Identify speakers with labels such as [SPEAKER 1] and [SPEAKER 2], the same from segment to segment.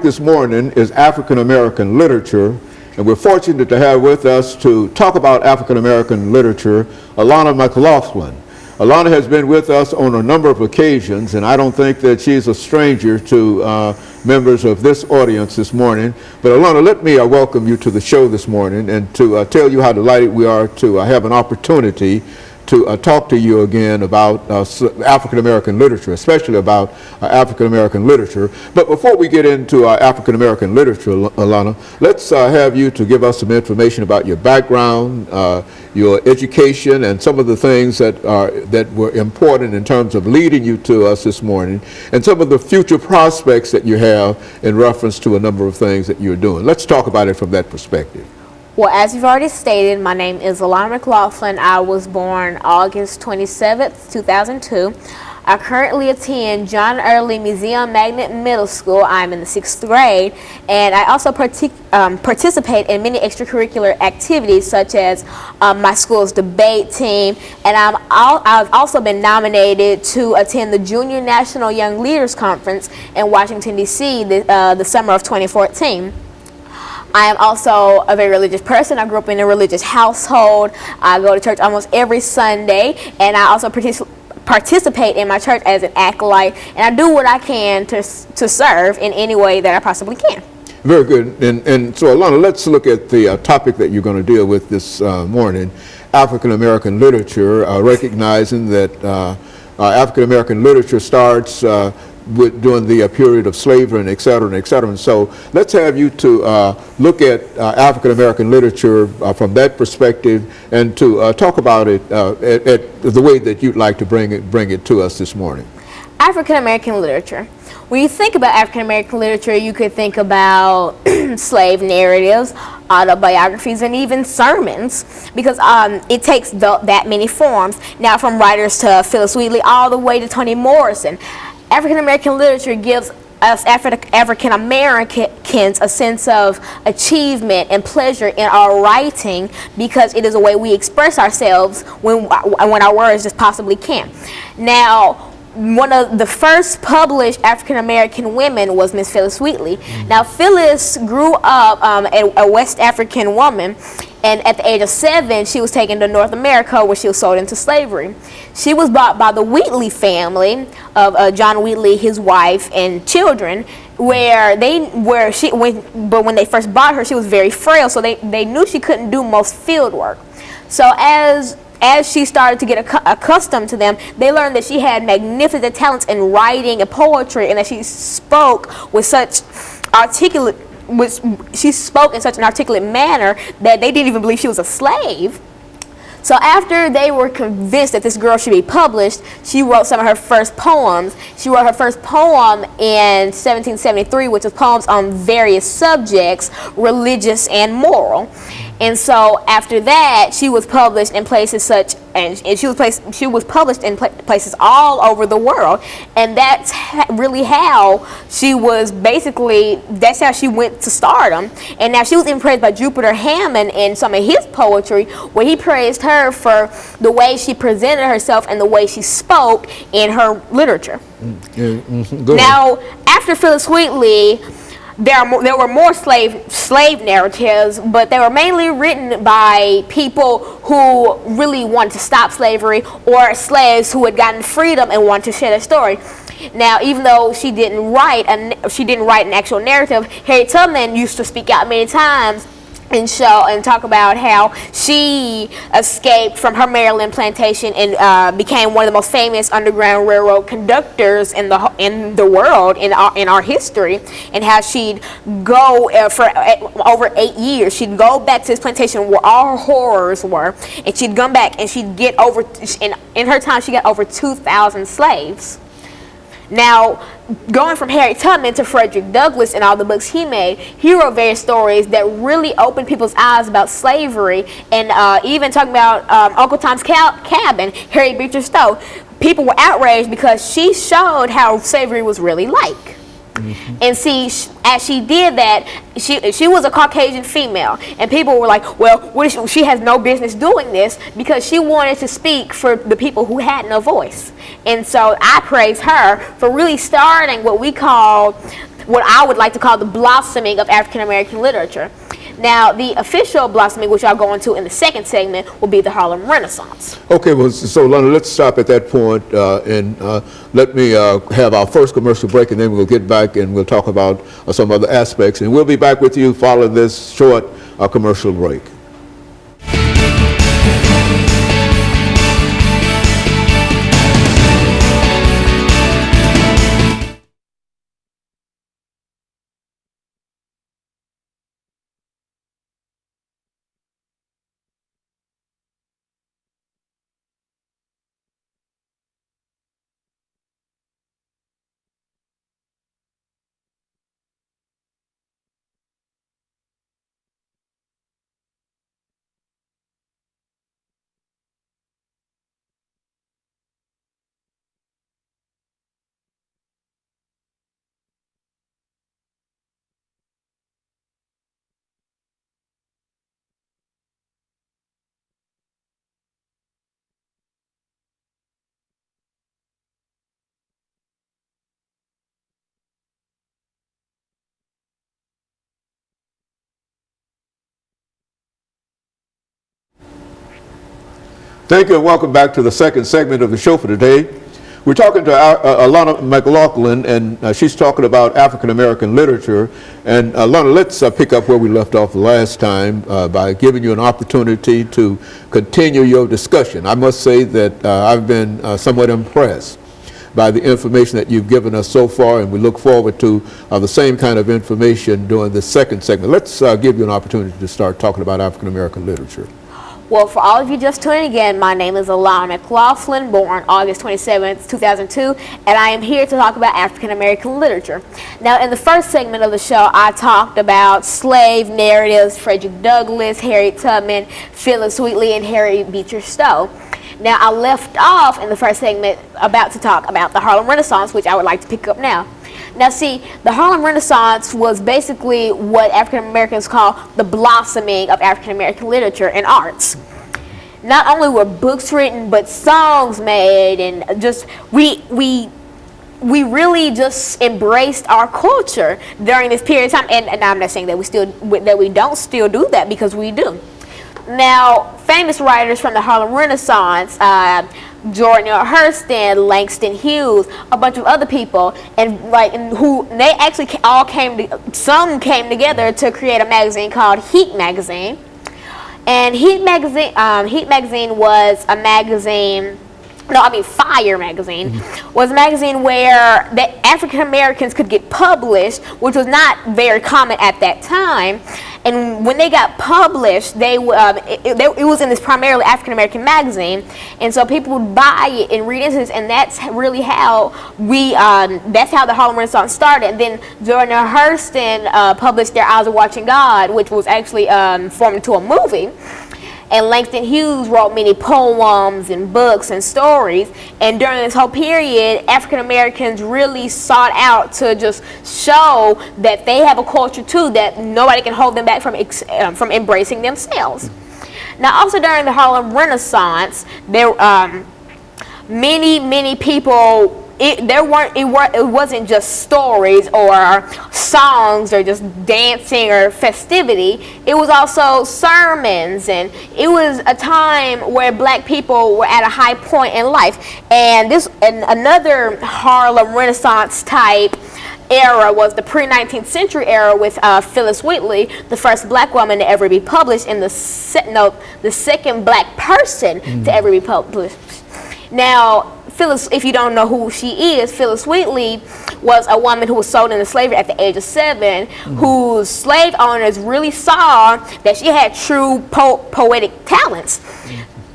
[SPEAKER 1] This morning is African American literature, and we're fortunate to have with us to talk about African American literature, Alana McLaughlin. Alana has been with us on a number of occasions, and I don't think that she's a stranger to members of this audience this morning. But Alana, let me welcome you to the show this morning and to tell you how delighted we are to have an opportunity to talk to you again about African American literature, especially about African American literature. But before we get into African American literature, Alana, let's have you to give us some information about your background, your education, and some of the things that were important in terms of leading you to us this morning, and some of the future prospects that you have in reference to a number of things that you're doing. Let's talk about it from that perspective.
[SPEAKER 2] Well, as you've already stated, my name is Alana McLaughlin. I was born August 27th, 2002. I currently attend John Early Museum Magnet Middle School. I'm in the 6th grade, and I also participate in many extracurricular activities, such as my school's debate team, and I've also been nominated to attend the Junior National Young Leaders Conference in Washington, D.C. the summer of 2014. I am also a very religious person. I grew up in a religious household. I go to church almost every Sunday, and I also participate in my church as an acolyte, and I do what I can to serve in any way that I possibly can.
[SPEAKER 1] Very good. And so, Alana, let's look at the topic that you're going to deal with this morning, African American literature, recognizing that African American literature starts during the period of slavery and et cetera and et cetera. And so let's have you to look at African American literature from that perspective, and to talk about it at the way that you'd like to bring it to us this morning.
[SPEAKER 2] African American literature. When you think about African American literature, you could think about slave narratives, autobiographies, and even sermons, because it takes that many forms. Now, from writers to Phyllis Wheatley all the way to Toni Morrison, African American literature gives us African Americans a sense of achievement and pleasure in our writing, because it is a way we express ourselves when our words just possibly can. Now, one of the first published African American women was Miss Phyllis Wheatley. Now, Phyllis grew up a West African woman, and at the age of 7, she was taken to North America, where she was sold into slavery. She was bought by the Wheatley family of John Wheatley, his wife, and children, but when they first bought her, she was very frail, so they knew she couldn't do most field work. So as she started to get accustomed to them, they learned that she had magnificent talents in writing and poetry, and that she spoke with such she spoke in such an articulate manner that they didn't even believe she was a slave. So after they were convinced that this girl should be published, she wrote some of her first poems. She wrote her first poem in 1773, which was poems on various subjects, religious and moral. And so after that, she was published in places such, and she was published in places all over the world, and that's really how she was that's how she went to stardom. And now she was even praised by Jupiter Hammond in some of his poetry, where he praised her for the way she presented herself and the way she spoke in her literature. Now, after Phyllis Wheatley, there were more slave narratives, but they were mainly written by people who really wanted to stop slavery, or slaves who had gotten freedom and wanted to share their story. Now, even though she didn't write an actual narrative, Harriet Tubman used to speak out many times and talk about how she escaped from her Maryland plantation and became one of the most famous Underground Railroad conductors in the world in our history, and how she'd go for over 8 years. She'd go back to this plantation where all her horrors were, and she'd come back and she'd get over, in her time she got over 2,000 slaves. Now, going from Harriet Tubman to Frederick Douglass and all the books he made, he wrote various stories that really opened people's eyes about slavery, and even talking about Uncle Tom's Cabin, Harriet Beecher Stowe. People were outraged because she showed how slavery was really like. And see, as she did that, she was a Caucasian female, and people were like, well, she has no business doing this, because she wanted to speak for the people who had no voice. And so I praise her for really starting what we call what I would like to call the blossoming of African American literature. Now, the official blossoming, which I'll go into in the second segment, will be the Harlem Renaissance.
[SPEAKER 1] Okay, well, so Lana, let's stop at that point, and let me have our first commercial break, and then we'll get back and we'll talk about some other aspects. And we'll be back with you following this short commercial break. Thank you, and welcome back to the second segment of the show for today. We're talking to Alana McLaughlin, and she's talking about African American literature. And Alana, let's pick up where we left off last time by giving you an opportunity to continue your discussion. I must say that I've been somewhat impressed by the information that you've given us so far, and we look forward to the same kind of information during the second segment. Let's give you an opportunity to start talking about African American literature.
[SPEAKER 2] Well, for all of you just tuning in, my name is Alana McLaughlin, born August 27th, 2002, and I am here to talk about African American literature. Now, in the first segment of the show, I talked about slave narratives, Frederick Douglass, Harriet Tubman, Phillis Wheatley, and Harry Beecher Stowe. Now, I left off in the first segment about to talk about the Harlem Renaissance, which I would like to pick up now. Now, see, the Harlem Renaissance was basically what African Americans call the blossoming of African American literature and arts. Not only were books written, but songs made, and just we really just embraced our culture during this period of time. And I'm not saying that we don't still do that, because we do. Now, famous writers from the Harlem Renaissance, Jordan Hurston, Langston Hughes, a bunch of other people, and who they actually all some came together to create a magazine called Heat magazine. And Heat magazine was a magazine. Fire magazine was a magazine where the African Americans could get published, which was not very common at that time. And when they got published, it was in this primarily African American magazine, and so people would buy it and read into this, and that's really how that's how the Harlem Renaissance started. And then Jordan Hurston published Their Eyes Are Watching God, which was actually formed into a movie. And Langston Hughes wrote many poems and books and stories. And during this whole period, African Americans really sought out to just show that they have a culture too, that nobody can hold them back from embracing themselves. Now, also during the Harlem Renaissance, there many people. It wasn't just stories or songs or just dancing or festivity. It was also sermons, and it was a time where black people were at a high point in life. And another Harlem Renaissance type era was the pre-19th century era with Phillis Wheatley, the first black woman to ever be published, and the second black person to ever be published. Now, Phillis, if you don't know who she is, Phillis Wheatley was a woman who was sold into slavery at the age of 7, whose slave owners really saw that she had true poetic talents.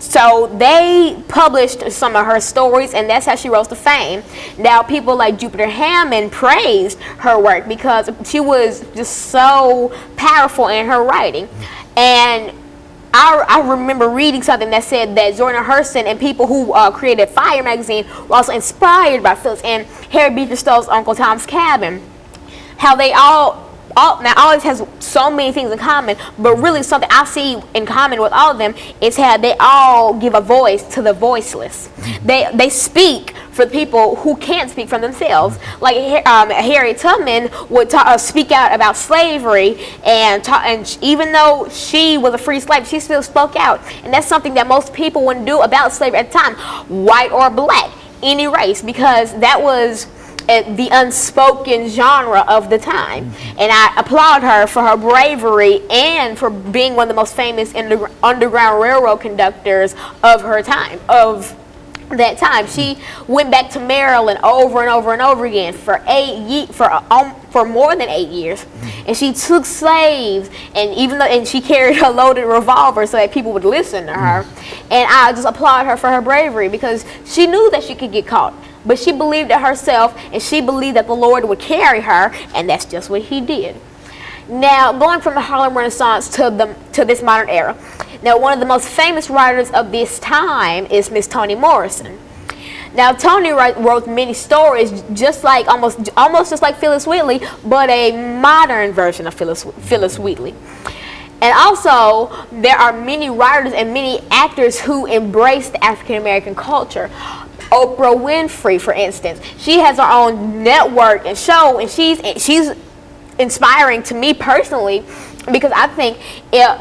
[SPEAKER 2] So they published some of her stories, and that's how she rose to fame. Now, people like Jupiter Hammond praised her work because she was just so powerful in her writing. And I remember reading something that said that Jordan Hurston and people who created Fire magazine were also inspired by Phillis and Harry Beecher Stowe's Uncle Tom's Cabin. How they all this has so many things in common, but really something I see in common with all of them is how they all give a voice to the voiceless. They speak for people who can't speak for themselves. Like Harriet Tubman would speak out about slavery, and even though she was a free slave, she still spoke out. And that's something that most people wouldn't do about slavery at the time, white or black, any race, because that was the unspoken genre of the time. And I applaud her for her bravery and for being one of the most famous Underground Railroad conductors of her time, of that time. She went back to Maryland over and over and over again for more than 8 years, and she took slaves, and she carried a loaded revolver so that people would listen to her. And I just applaud her for her bravery, because she knew that she could get caught, but she believed it herself, and she believed that the Lord would carry her, and that's just what he did. Now, going from the Harlem Renaissance to this modern era. Now, one of the most famous writers of this time is Miss Toni Morrison. Now, Toni wrote many stories, almost just like Phyllis Wheatley, but a modern version of Phyllis Wheatley. And also, there are many writers and many actors who embrace the African American culture. Oprah Winfrey, for instance, she has her own network and show, and she's inspiring to me personally, because I think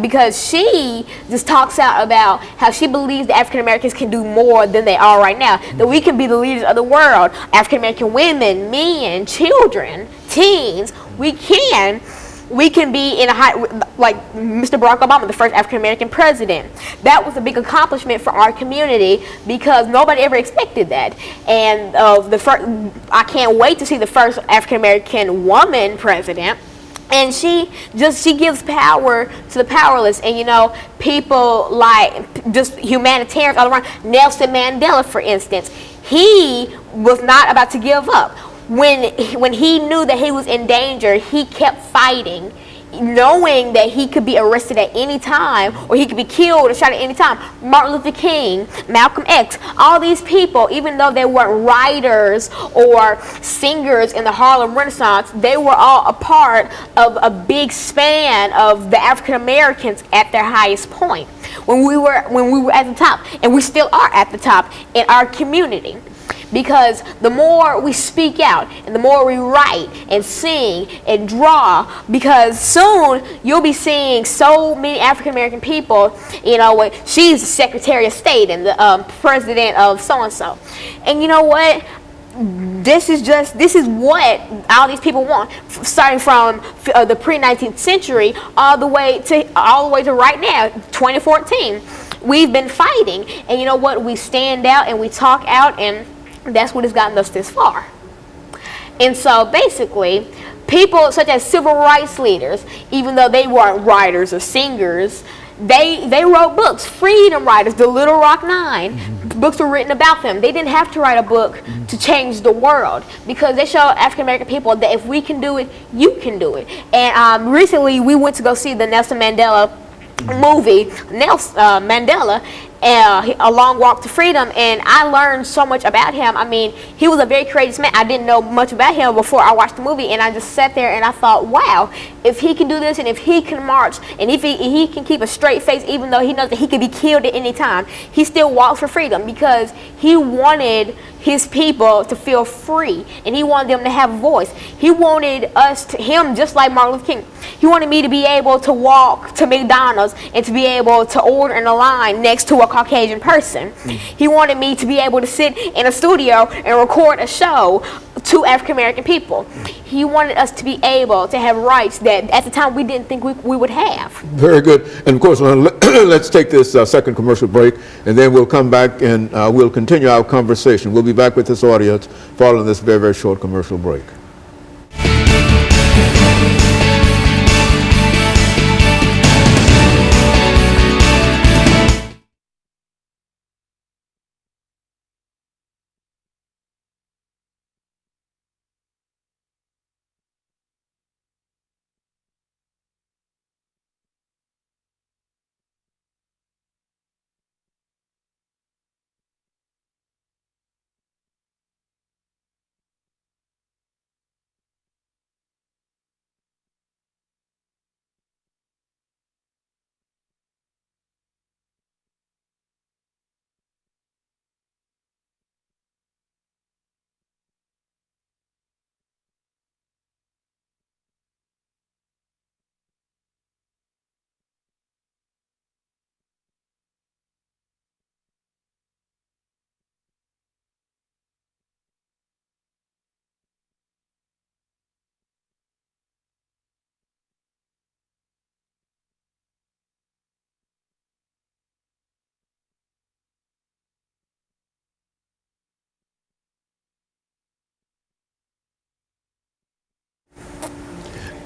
[SPEAKER 2] because she just talks out about how she believes the African Americans can do more than they are right now, that we can be the leaders of the world. African American women, men, children, teens, we can be in a high, like Mr. Barack Obama, the first African American president. That was a big accomplishment for our community, because nobody ever expected that. And I can't wait to see the first African American woman president. And she gives power to the powerless. And people like just humanitarians all around. Nelson Mandela, for instance, he was not about to give up. When he knew that he was in danger, he kept fighting, knowing that he could be arrested at any time, or he could be killed or shot at any time. Martin Luther King, Malcolm X, all these people, even though they weren't writers or singers in the Harlem Renaissance, they were all a part of a big span of the African Americans at their highest point, when we were at the top, and we still are at the top in our community. Because the more we speak out, and the more we write and sing and draw, because soon you'll be seeing so many African American people, she's the Secretary of State and the president of so-and-so. And you know what? This is what all these people want, starting from the pre-19th century all the way to right now, 2014. We've been fighting, and you know what? We stand out and we talk out, and that's what has gotten us this far. And so basically, people such as civil rights leaders, even though they weren't writers or singers, they wrote books. Freedom writers, the Little Rock Nine, books were written about them. They didn't have to write a book to change the world, because they showed African American people that if we can do it, you can do it. And recently we went to go see the Nelson Mandela movie, Mandela, A Long Walk to Freedom, and I learned so much about him. I mean, he was a very courageous man. I didn't know much about him before I watched the movie, and I just sat there and I thought, wow, if he can do this, and if he can march, and if he can keep a straight face, even though he knows that he could be killed at any time, he still walked for freedom, because he wanted his people to feel free, and he wanted them to have a voice. He wanted him just like Martin Luther King. He wanted me to be able to walk to McDonald's and to be able to order in a line next to a Caucasian person. He wanted me to be able to sit in a studio and record a show to African American people. He wanted us to be able to have rights that at the time we didn't think we would have.
[SPEAKER 1] Very good. And of course, let's take this second commercial break, and then we'll come back and we'll continue our conversation. We'll be back with this audience following this very, very short commercial break.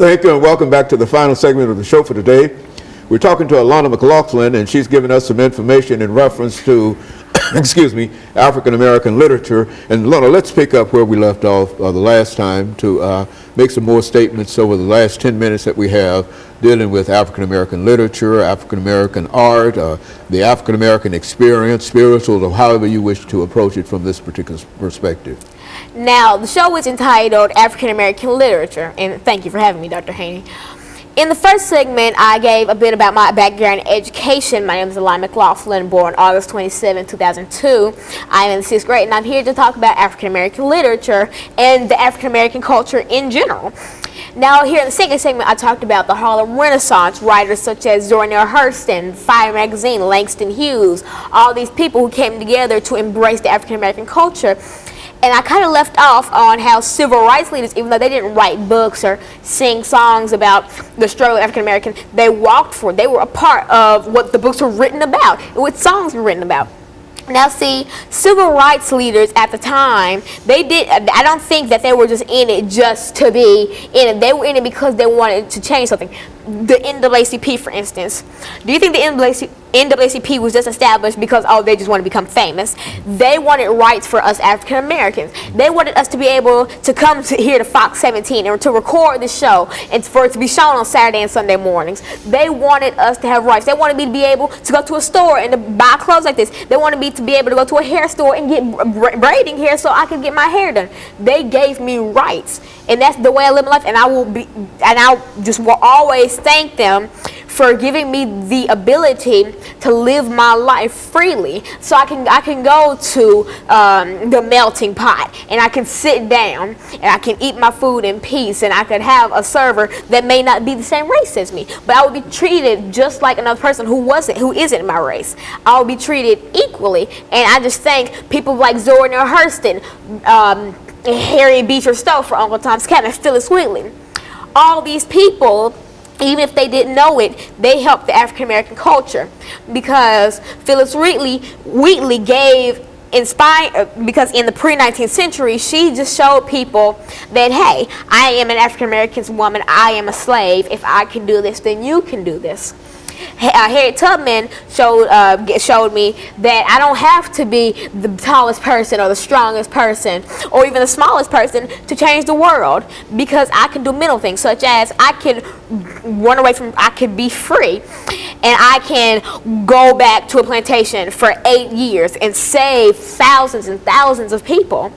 [SPEAKER 1] Thank you, and welcome back to the final segment of the show for today. We're talking to Alana McLaughlin, and she's giving us some information in reference to, excuse me, African American literature. And Alana, let's pick up where we left off the last time to make some more statements over the last 10 minutes that we have dealing with African American literature, African American art, the African American experience, spiritual, or however you wish to approach it from this particular perspective.
[SPEAKER 2] Now, the show is entitled African American Literature, and thank you for having me, Dr. Haney. In the first segment, I gave a bit about my background in education. My name is Alana McLaughlin, born August 27, 2002. I am in the 6th grade, and I'm here to talk about African American literature and the African American culture in general. Now, here in the second segment, I talked about the Harlem Renaissance, writers such as Zora Neale Hurston, Fire Magazine, Langston Hughes, all these people who came together to embrace the African American culture. And I kind of left off on how civil rights leaders, even though they didn't write books or sing songs about the struggle of African American, they walked for it. They were a part of what the books were written about, what songs were written about. Now, see, civil rights leaders at the time, I don't think that they were just in it just to be in it. They were in it because they wanted to change something. The NAACP, for instance. Do you think the NAACP was just established because, oh, they just want to become famous? They wanted rights for us African Americans. They wanted us to be able to come here to Fox 17 and to record the show and for it to be shown on Saturday and Sunday mornings. They wanted us to have rights. They wanted me to be able to go to a store and to buy clothes like this. They wanted me to be able to go to a hair store and get braiding hair so I could get my hair done. They gave me rights, and that's the way I live my life. And I just will always thank them for giving me the ability to live my life freely, so I can go to the melting pot and I can sit down and I can eat my food in peace, and I could have a server that may not be the same race as me, but I would be treated just like another person who isn't my race. I would be treated equally, and I just thank people like Zora Neale Hurston, Harriet Beecher Stowe for Uncle Tom's Cabin, Phyllis Wheatley. All these people, even if they didn't know it, they helped the African American culture, because Phyllis Wheatley because in the pre-19th century, she just showed people that, hey, I am an African American woman, I am a slave. If I can do this, then you can do this. Harriet Tubman showed me that I don't have to be the tallest person or the strongest person or even the smallest person to change the world, because I can do mental things, such as I can run away from, I can be free, and I can go back to a plantation for 8 years and save thousands and thousands of people.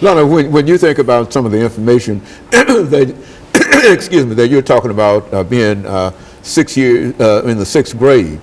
[SPEAKER 1] Lana, when you think about some of the information that, excuse me, that you're talking about being 6 years in the 6th grade,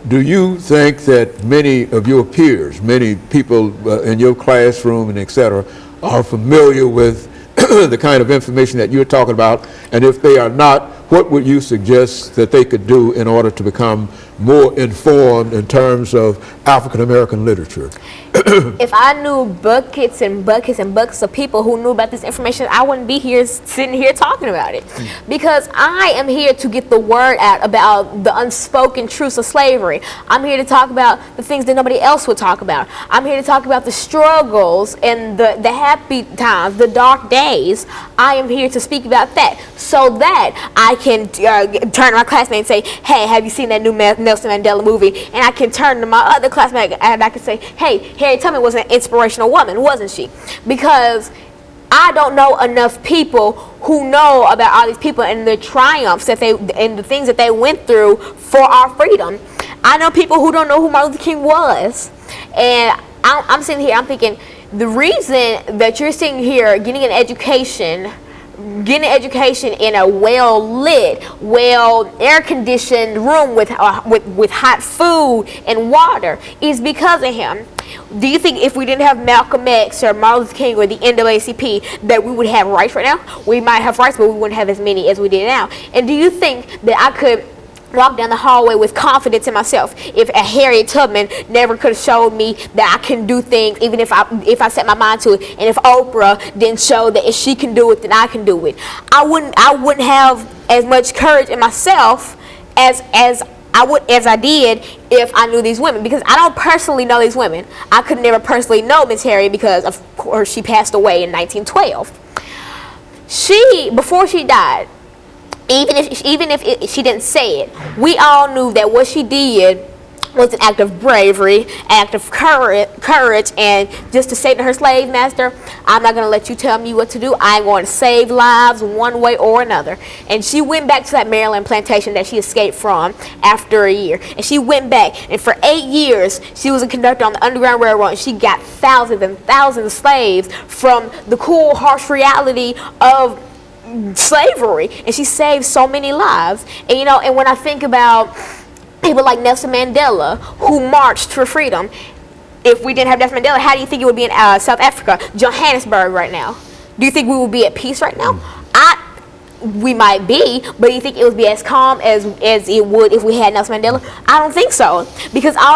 [SPEAKER 1] do you think that many of your peers, many people in your classroom and et cetera, are familiar with the kind of information that you're talking about? And if they are not, what would you suggest that they could do in order to become more informed in terms of African American literature?
[SPEAKER 2] If I knew buckets and buckets and buckets of people who knew about this information, I wouldn't be here sitting here talking about it. Because I am here to get the word out about the unspoken truths of slavery. I'm here to talk about the things that nobody else would talk about. I'm here to talk about the struggles and the happy times, the dark days. I am here to speak about that, so that I can turn to my classmate and say, hey, have you seen that new Nelson Mandela movie? And I can turn to my other classmate and I can say, hey, Harriet Tubman was an inspirational woman, wasn't she? Because I don't know enough people who know about all these people and the triumphs and the things that they went through for our freedom. I know people who don't know who Martin Luther King was. And I'm sitting here, I'm thinking, the reason that you're sitting here getting an education in a well-lit, air-conditioned room with hot food and water is because of him. Do you think if we didn't have Malcolm X or Martin Luther King or the NAACP that we would have rights right now? We might have rights, but we wouldn't have as many as we did now. And do you think that I could walk down the hallway with confidence in myself if a Harriet Tubman never could have showed me that I can do things, even if I set my mind to it, and if Oprah didn't show that if she can do it, then I can do it? I wouldn't have as much courage in myself as I did if I knew these women, because I don't personally know these women. I could never personally know Miss Harriet because of course she passed away in 1912. Before she died, even if she didn't say it, we all knew that what she did was an act of bravery, act of courage, and just to say to her slave master, I'm not going to let you tell me what to do. I'm going to save lives one way or another. And she went back to that Maryland plantation that she escaped from after a year. And she went back, and for 8 years, she was a conductor on the Underground Railroad, and she got thousands and thousands of slaves from the cool, harsh reality of slavery. And she saved so many lives. And, you know, and when I think about people like Nelson Mandela, who marched for freedom. If we didn't have Nelson Mandela, how do you think it would be in South Africa, Johannesburg right now? Do you think we would be at peace right now? We might be, but do you think it would be as calm as it would if we had Nelson Mandela? I don't think so, because all